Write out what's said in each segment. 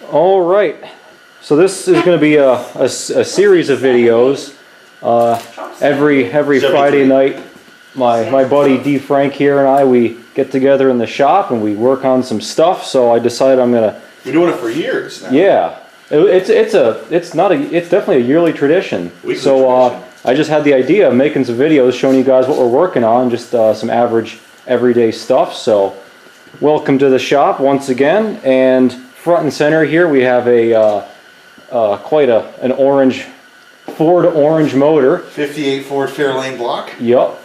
All right, so this is going to be a series of videos. Every Friday night, my buddy D. Frank here and I, we get together in the shop and we work on some stuff. So I decided I'm gonna. We're doing it for years now. Yeah, it's definitely a yearly tradition. Tradition. I just had the idea of making some videos showing you guys what we're working on, just some average everyday stuff. So welcome to the shop once again, and front and center here we have a quite an orange Ford orange motor. 58 Ford Fairlane block. Yup.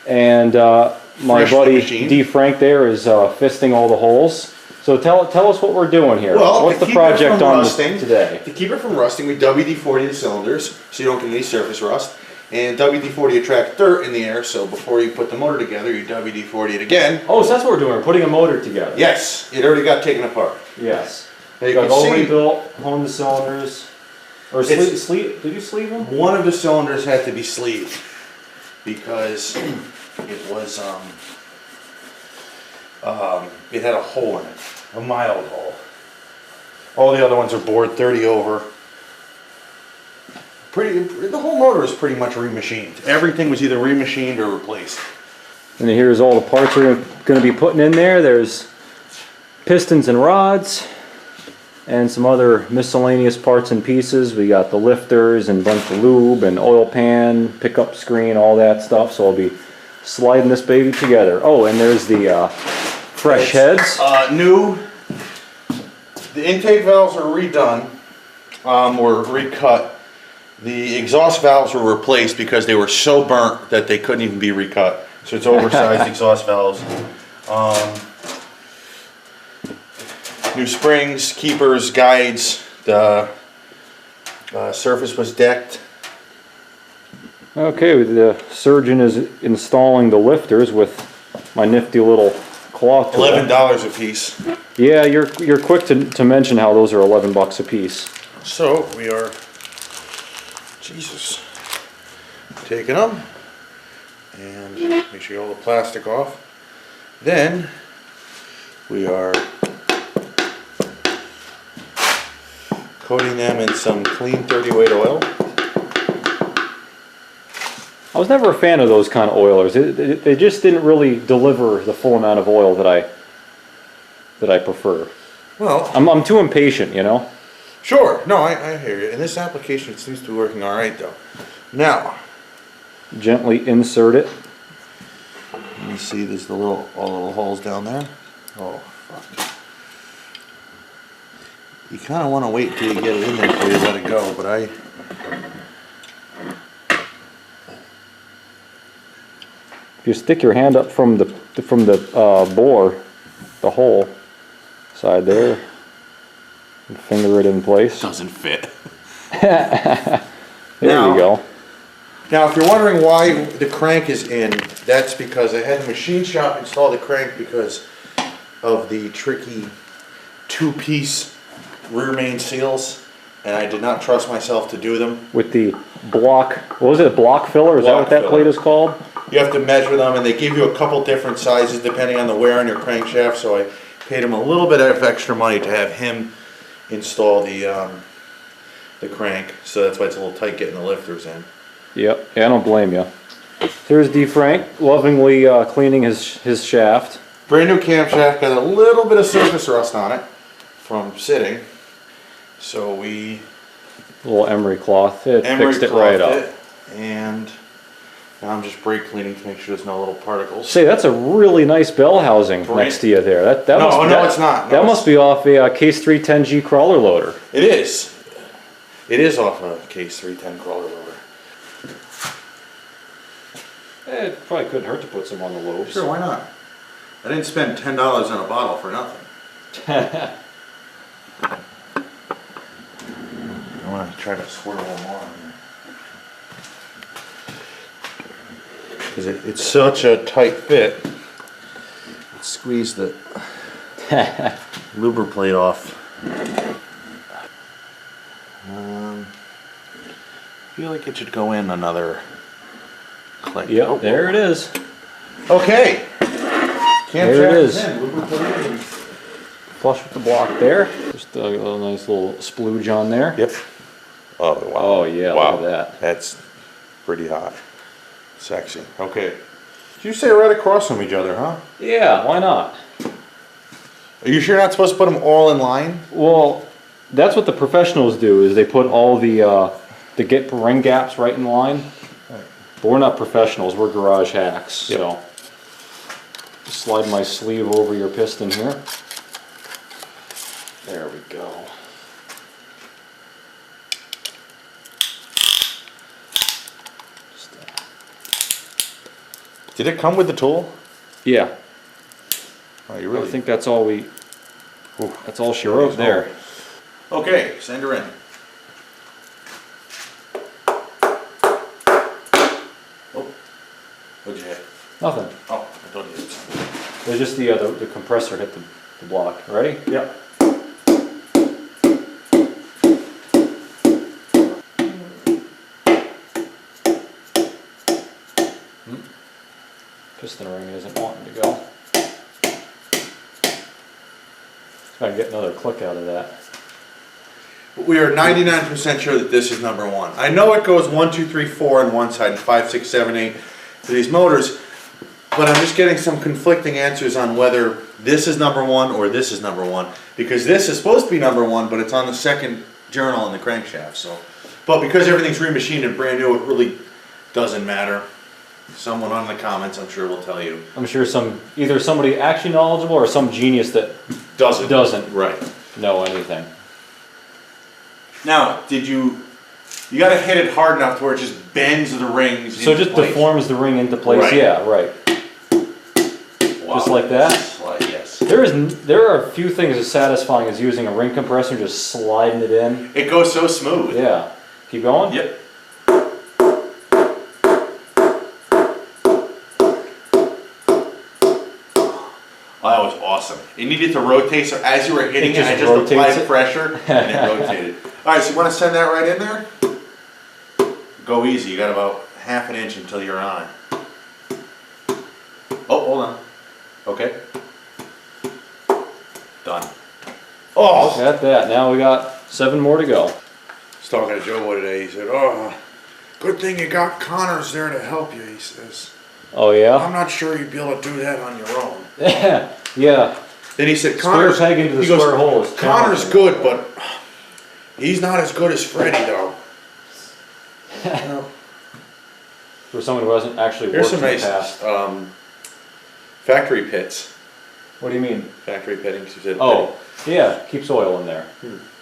And my buddy D. Frank there is fisting all the holes. So tell us what we're doing here. Well, what's the project on today? To keep it from rusting, we WD-40 the cylinders so you don't get any surface rust. And WD-40 attracts dirt in the air, so before you put the motor together, you WD-40 it again. Oh, so that's what we're doing. We're putting a motor together. Yes, it already got taken apart. Yes. Now you got can all see, rebuilt, honed the cylinders. Or sleeve? Did you sleeve them? One of the cylinders had to be sleeved because it was it had a hole in it, a mild hole. All the other ones are bored 30 over. The whole motor is pretty much remachined. Everything was either remachined or replaced. And here's all the parts we're going to be putting in there. There's pistons and rods and some other miscellaneous parts and pieces. We got the lifters and a bunch of lube and oil pan, pickup screen, all that stuff. So I'll be sliding this baby together. Oh, and there's the fresh heads. New. The intake valves are redone, or recut. The exhaust valves were replaced because they were so burnt that they couldn't even be recut. So it's oversized exhaust valves. New springs, keepers, guides. The surface was decked. Okay, the surgeon is installing the lifters with my nifty little cloth tool. $11 a piece. Yeah, you're quick to mention how those are $11 a piece. So we are, Jesus, taking them and make sure you get all the plastic off. Then we are coating them in some clean 30 weight oil. I was never a fan of those kind of oilers. They just didn't really deliver the full amount of oil that I prefer. Well, I'm too impatient, you know. Sure. No, I hear you. In this application, it seems to be working all right, though. Now, gently insert it. let me see. There's all the little holes down there. Oh, fuck. You kind of want to wait till you get it in there before you let it go, but If you stick your hand up from the bore, the hole side there, and finger it in place. Doesn't fit. There you go. Now, if you're wondering why the crank is in, that's because I had the machine shop install the crank because of the tricky two-piece rear main seals, and I did not trust myself to do them. With the block, what was it, block filler? Is that what that plate is called? You have to measure them, and they give you a couple different sizes depending on the wear on your crankshaft, so I paid him a little bit of extra money to have him install the crank, so that's why it's a little tight getting the lifters in. Yep, yeah, I don't blame you. Here's D. Frank, lovingly cleaning his shaft. Brand new camshaft, got a little bit of surface rust on it from sitting, so we A little emery cloth, it fixed it right up. And now I'm just brake cleaning to make sure there's no little particles. Say, that's a really nice bell housing next to you there. That no, must be, no, it's not. No, that must be off a Case 310G crawler loader. It is. It is off a Case 310 crawler loader. It probably couldn't hurt to put some on the lobes. Sure, why not? I didn't spend $10 on a bottle for nothing. I want to try to squirt a little more on here. Because it's such a tight fit. It squeezed the lubricator plate off. I feel like it should go in another click. Yep, oh, there it is. Okay. There it is. Flush with the block there. Just a nice little splooge on there. Yep. Oh, wow. Oh yeah, Wow. look at that. That's pretty hot. Sexy. Okay. Did you say right across from each other, huh? Yeah, why not? Are you sure you're not supposed to put them all in line? Well, that's what the professionals do, is they put all the ring gaps right in line. But we're not professionals, we're garage hacks. Yep. So just slide my sleeve over your piston here. There we go. Did it come with the tool? Yeah. Oh, you really? I think that's all that's all she wrote there. Okay, send her in. Oh, what'd you hit? Nothing. Oh, I thought you hit something. There's just the compressor hit the block. Ready? Yep. Piston ring isn't wanting to go. Gotta get another click out of that. We are 99% sure that this is number one. I know it goes 1, 2, 3, 4 on one side and 5, 6, 7, 8 for these motors, but I'm just getting some conflicting answers on whether this is number one or this is number one, because this is supposed to be number one, but it's on the second journal on the crankshaft. So, but because everything's remachined and brand new, it really doesn't matter. Someone on the comments, I'm sure, will tell you. I'm sure either somebody actually knowledgeable or some genius that doesn't right know anything. Now, you got to hit it hard enough to where it just bends the rings. So it just deforms the ring into place. Right. Yeah, right. Wow. Just like that. Yes. There are a few things as satisfying as using a ring compressor and just sliding it in. It goes so smooth. Yeah. Keep going. Yep. Oh, that was awesome. It needed to rotate, so as you were hitting it, I just applied pressure and it rotated. Alright, so you want to send that right in there? Go easy, you got about half an inch until you're on. Oh, hold on. Okay. Done. Oh! Got that. Now we got 7 more to go. I was talking to Joe Boy today, he said, oh, good thing you got Connors there to help you, he says. Oh yeah? I'm not sure you'd be able to do that on your own. Yeah. Then he said, Square peg into the square hole is Connor's challenging. good, but he's not as good as Freddie, though. For someone who hasn't actually Here's worked some in nice the past. factory pits. What do you mean? Factory pitting. She said, Oh, yeah, keeps oil in there.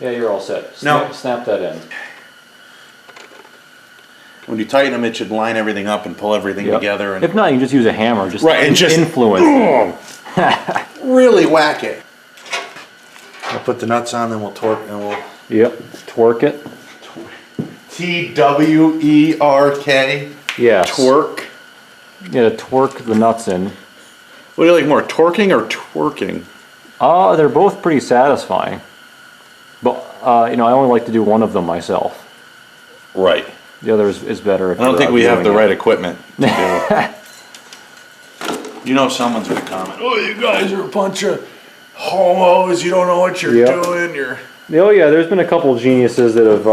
Yeah, you're all set. Now- Snap that in. when you tighten them, it should line everything up and pull everything Yep. together. And If not, you can just use a hammer, just Right, and just- influence really whack it. I'll put the nuts on, then we'll torque, and we'll... it. Yep, twerk it. T-W-E-R-K. Yes. Twerk. Yeah, twerk the nuts in. What do you like more, torquing or twerking? They're both pretty satisfying. But, I only like to do one of them myself. Right. The other is better. If I don't you're think out we have the doing right it. equipment to do it. You know someone's gonna comment, oh, you guys are a bunch of homos, you don't know what you're Yep. doing, you're... Oh yeah, there's been a couple of geniuses that have,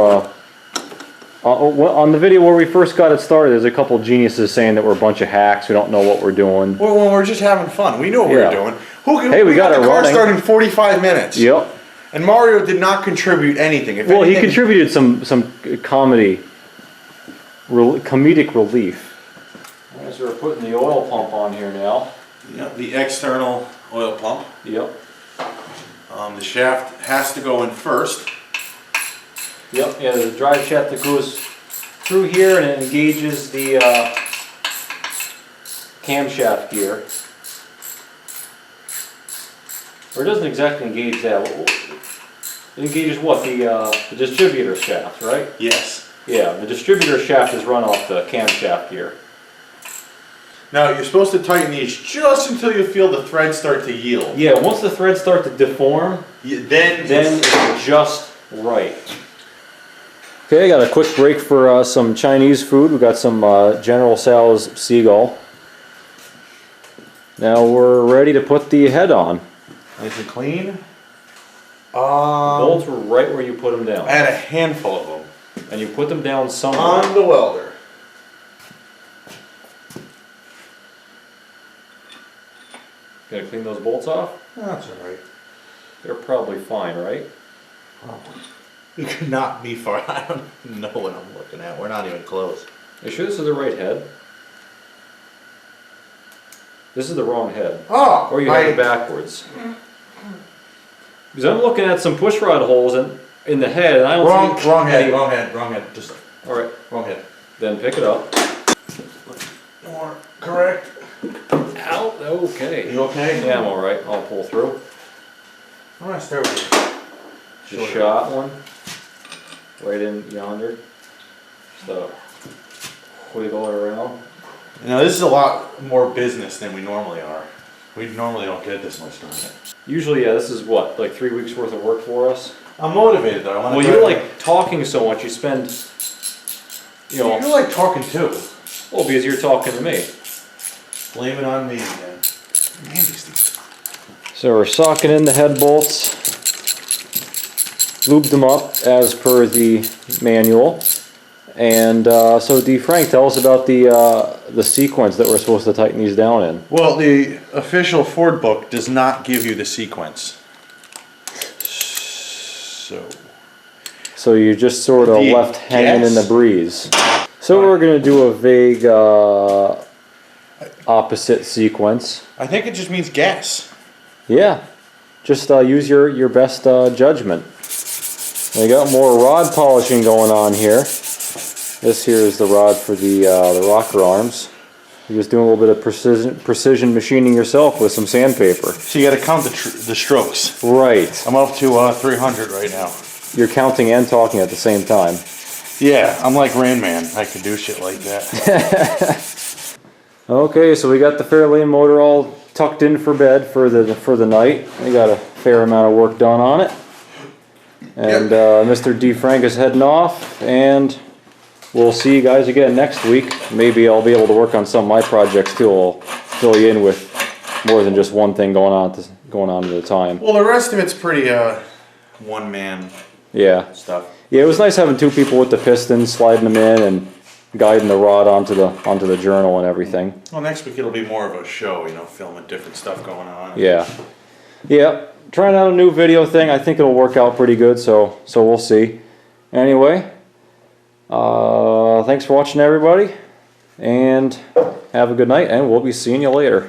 on the video where we first got it started, there's a couple of geniuses saying that we're a bunch of hacks, we don't know what we're doing. Well, we're just having fun, we know what Yeah. we're doing. Hey, we got the it car running. started in 45 minutes. Yep. And Mario did not contribute anything. If Well, he anything, contributed some comedic relief. Alright, so we're putting the oil pump on here now. Yeah, the external oil pump. Yep. The shaft has to go in first. Yep, yeah, there's a drive shaft that goes through here and it engages the camshaft gear. Or it doesn't exactly engage that. It engages what? The distributor shaft, right? Yes. Yeah, the distributor shaft is run off the camshaft gear. Now you're supposed to tighten these just until you feel the threads start to yield. Yeah, once the threads start to deform, Then it's just right. Okay, I got a quick break for some Chinese food. We got some General Tso's seagull. Now we're ready to put the head on. nice and clean. Bolts were right where you put them down. I had a handful of them. And you put them down somewhere. On the welder. Gotta clean those bolts off? That's alright. They're probably fine, right? You could not be far. I don't know what I'm looking at. We're not even close. Are you sure this is the right head? This is the wrong head. Oh! Or you have it backwards. Because I'm looking at some push rod holes in the head, and I don't see Wrong any- head. Just Alright, wrong head. then pick it up. More correct. Ow, okay. You okay? Yeah, I'm alright. I'll pull through. I'm gonna start with Just shot one. Right in yonder. Just wiggle it around. you know, this is a lot more business than we normally are. We normally don't get this much done. Usually, yeah, this is what, like 3 weeks worth of work for us? I'm motivated though. I wanna Well, you like talking so much, you spend, you know, You like talking too. well, because you're talking to me. Blame it on me again. Man, these things. So we're socking in the head bolts, lubed them up as per the manual, and so D. Frank, tell us about the sequence that we're supposed to tighten these down in. Well, the official Ford book does not give you the sequence. So you're just sort of left hanging in the breeze. So we're going to do a vague opposite sequence. I think it just means gas. Yeah, just use your best judgment. We got more rod polishing going on here. This here is the rod for the rocker arms. You're just doing a little bit of precision machining yourself with some sandpaper. So you got to count the strokes. Right. I'm up to 300 right now. You're counting and talking at the same time. Yeah, I'm like Rain Man. I can do shit like that. Okay, so we got the Fairlane motor all tucked in for bed for the night. We got a fair amount of work done on it. And Mr. D. Frank is heading off, and we'll see you guys again next week. Maybe I'll be able to work on some of my projects too. I'll fill you in with more than just one thing going on at a time. Well, the rest of it's pretty one man Yeah. stuff. Yeah, it was nice having two people with the pistons, sliding them in and guiding the rod onto the journal and everything. Well, next week it'll be more of a show, you know, filming different stuff going on. Yeah. Yeah. Trying out a new video thing. I think it'll work out pretty good, so we'll see. Anyway, thanks for watching, everybody, and have a good night, and we'll be seeing you later.